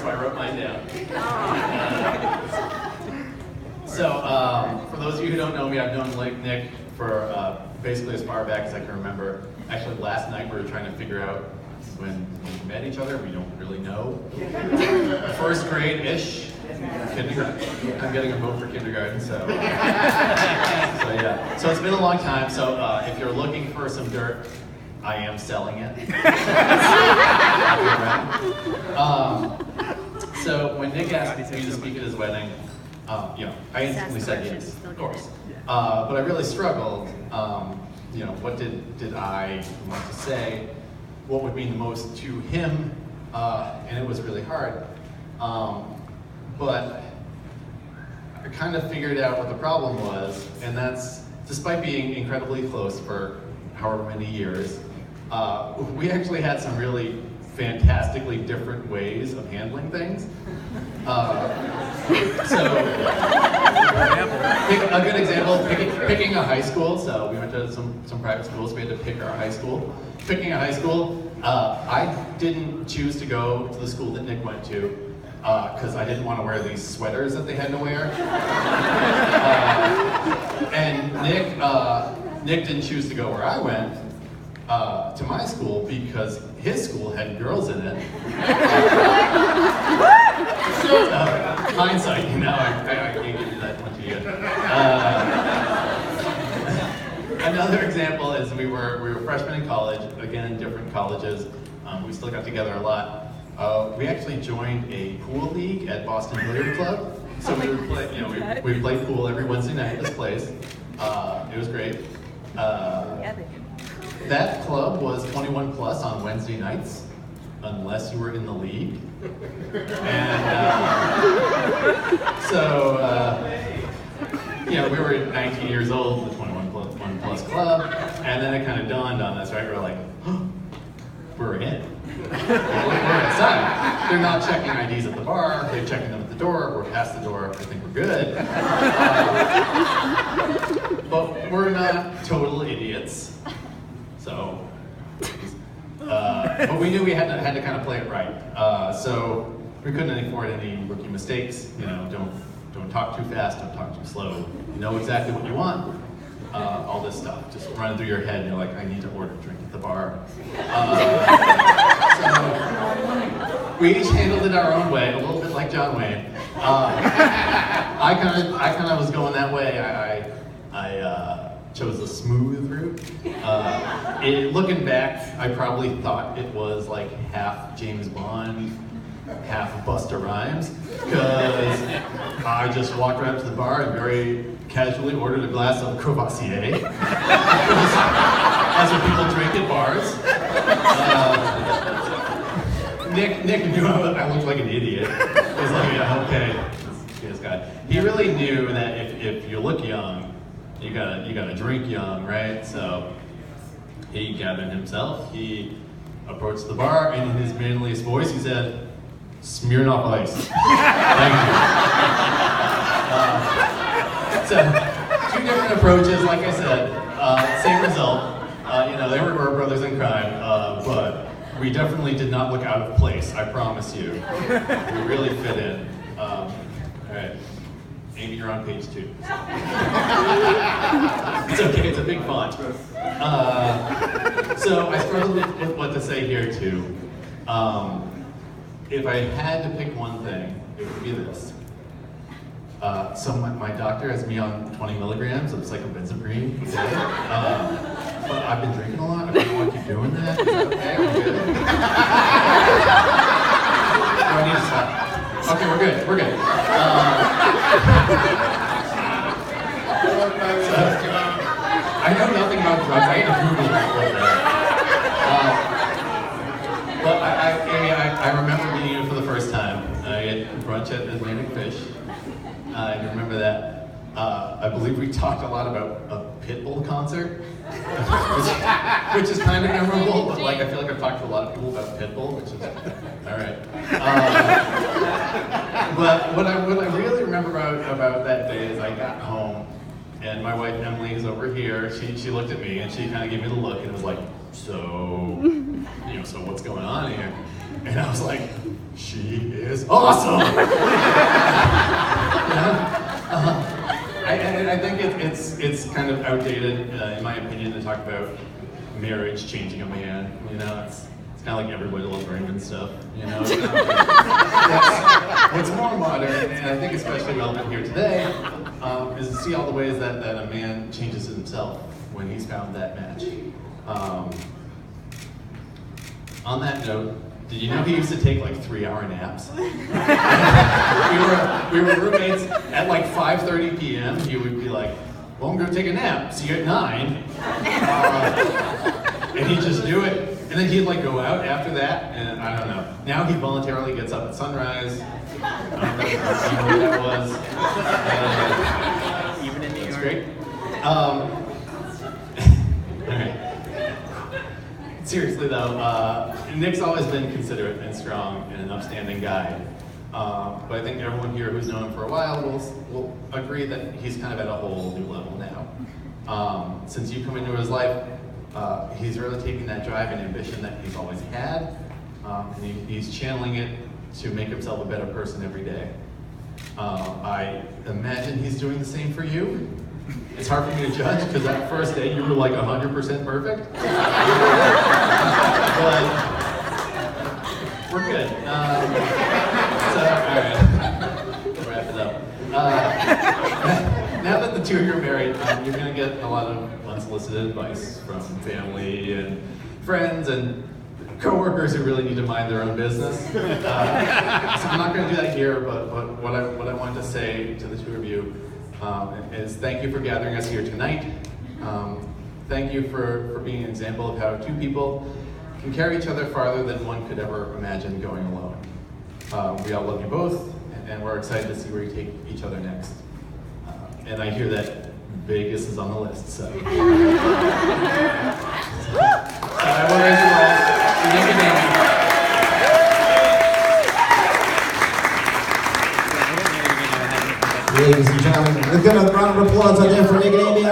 so I wrote mine down. For those of you who don't know me, I've known Nick for basically as far back as I can remember. Actually, last night we were trying to figure out when we met each other. We don't really know. First grade-ish. Kindergarten. I'm getting a vote for kindergarten, so yeah. So it's been a long time. So if you're looking for some dirt, I am selling it. So when Nick asked me to speak at his wedding, I instantly said yes, of course. But I really struggled. What did I want to say? What would mean the most to him? And it was really hard. But I kind of figured out what the problem was, and that's, despite being incredibly close for however many years, we actually had some really fantastically different ways of handling things. A good example, picking a high school. So we went to some private schools, we had to pick our high school. Picking a high school, I didn't choose to go to the school that Nick went to, because I didn't want to wear these sweaters that they had to wear. And Nick didn't choose to go where I went, to my school, because his school had girls in it. Hindsight, I can't give you that much yet. Another example is we were freshmen in college, again, different colleges. We still got together a lot. We actually joined a pool league at Boston Billiard Club. So we would play, we played pool every Wednesday night at this place. It was great. That club was 21 plus on Wednesday nights, unless you were in the league. And we were 19 years old, the 21 plus club, and then it kind of dawned on us, right? We're like, oh, we're in. We're inside. They're not checking IDs at the bar, they're checking them at the door, we're past the door, I think we're good. But we're not total idiots. So, but we knew we had to kind of play it right. So we couldn't afford any rookie mistakes. Don't talk too fast, don't talk too slow. You know exactly what you want. All this stuff just running through your head, and you're like, I need to order a drink at the bar. So we each handled it our own way, a little bit like John Wayne. I kind of was going that way. I chose the smooth route. Looking back, I probably thought it was like half James Bond, half Busta Rhymes, because I just walked right up to the bar and very casually ordered a glass of Courvoisier. That's what people drink at bars. Nick knew I looked like an idiot. He was like, yeah, okay, this guy. He really knew that if you look young, you gotta drink young, right? So he gathered himself, he approached the bar, and in his manliest voice, he said, "Smirnoff Ice." Thank you. So, two different approaches, like I said, same result. They were brothers in crime, but we definitely did not look out of place, I promise you. We really fit in. All right. Amy, you're on page 2. It's okay, it's a big font. So I struggled with what to say here too. If I had to pick one thing, it would be this. So my doctor has me on 20 milligrams of psychobenzaprine a day. But I've been drinking a lot. I don't want to keep doing that. Is that okay? Are we good? Do I need to stop? Okay, we're good. We're good. I know nothing about drugs. I had to Google that. But Amy, I remember meeting you for the first time. I had brunch at Atlantic Fish. I remember that. I believe we talked a lot about a Pitbull concert, which is kind of memorable, but I feel like I've talked to a lot of people about Pitbull, which is, all right. But what I really remember about that day is I got home, and my wife Emily is over here. She looked at me, and she kind of gave me the look, and was like, so what's going on here? And I was like, she is awesome. I think it's kind of outdated, in my opinion, to talk about marriage changing a man. You know, it's kind of like Everybody Loves Raymond stuff. You know, what's more modern, and I think especially relevant here today, is to see all the ways that a man changes himself when he's found that match. On that note, did you know he used to take like 3-hour naps? we were roommates at like 5:30 p.m. He would be like, well, I'm gonna take a nap, see you at 9. And he'd just do it. And then he'd like go out after that, and I don't know. Now he voluntarily gets up at sunrise. I don't know if you know what that was. Even in New York. That's great. All right. Seriously though, Nick's always been considerate and strong and an upstanding guy. But I think everyone here who's known him for a while will agree that he's kind of at a whole new level now. Since you come into his life, he's really taking that drive and ambition that he's always had, and he's channeling it to make himself a better person every day. I imagine he's doing the same for you. It's hard for me to judge because that first day you were like 100% perfect. But we're good. So, all right, wrap it up. Now that the two of you are married, you're going to get a lot of unsolicited advice from family and friends and coworkers who really need to mind their own business. So I'm not going to do that here, but what I wanted to say to the two of you is thank you for gathering us here tonight. Thank you for being an example of how two people can carry each other farther than one could ever imagine going alone. We all love you both, and we're excited to see where you take each other next. And I hear that Vegas is on the list, so. I will raise your glass to Nick and Amy. Ladies and gentlemen, a good round of applause out there for Nick and Amy.